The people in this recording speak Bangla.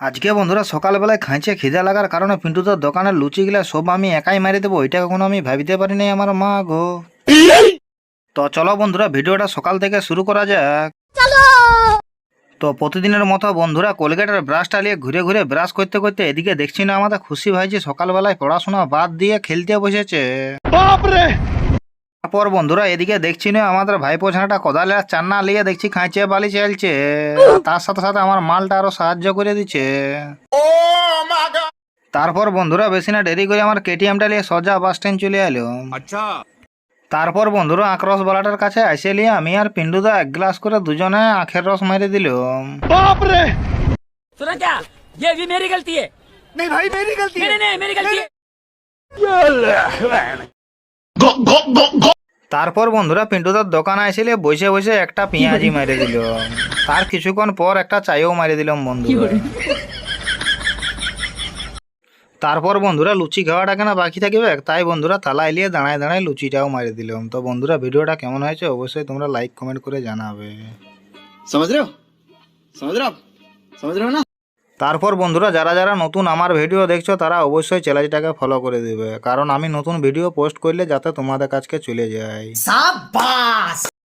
আজকে বন্ধুরা সকালবেলায় খাইছে খিদে লাগার কারণে পিন্টুদার দোকানের লুচিগুলা সব আমি একাই মারি দেবো, এটা কখনো আমি ভাবিতে পারি নাই আমার মা গো। তো চলো বন্ধুরা ভিডিওটা সকাল থেকে শুরু করা যাক। তো প্রতিদিনের মতো বন্ধুরা কোলগেটের ব্রাশটা নিয়ে ঘুরে ঘুরে ব্রাশ করতে করতে এদিকে দেখছি না আমাদের খুশি ভাই যে সকালবেলায় পড়াশোনা বাদ দিয়ে খেলতে বসেছে। তারপর বন্ধুরা এদিকে দেখছি না আমাদের ভাইপো ছানাটা কোদালে আর চান্না নিয়ে দেখছি খাইছে বালি চাইছে, আর তার সাথে সাথে আমার মালটা আরো সাহায্য করে দিচ্ছে। তারপর বন্ধুরা বেশি না দেরি করে আমার কেটিএমটা নিয়ে সোজা বাস স্ট্যান্ড চলে এলো। अच्छा তারপর বন্ধুরা আখ রস বালাটার কাছে এসে নিয়ে আমি আর পিন্টুদা এক গ্লাস করে দুজনে আখের রস মেরে দিলাম। सुना क्या? ये भी मेरी गलती है। नहीं भाई मेरी गलती है। नहीं मेरी गलती है। তারপর বন্ধুরা পিন্টুদার দোকানে এসে বসে বসে একটা পেঁয়াজি মেরে দিল। তার কিছুক্ষণ পর একটা চাইও মেরে দিলাম বন্ধুরা। তারপর বন্ধুরা লুচি খাওয়াটা কেন বাকি থাকবে, তাই বন্ধুরা থালা এলিয়ে দাঁড়ায় দাঁড়ায় লুচিটাও মারি দিলাম। তো বন্ধুরা ভিডিওটা কেমন হয়েছে অবশ্যই তোমরা লাইক কমেন্ট করে জানাবে। समझ रहे हो समझ रहे हो ना। তারপর বন্ধুরা যারা যারা নতুন আমার ভিডিও দেখছো তারা অবশ্যই চ্যানেলটাকে ফলো করে দিবে, কারণ আমি নতুন ভিডিও পোস্ট করলে যাতে তোমাদের কাছে চলে যায়।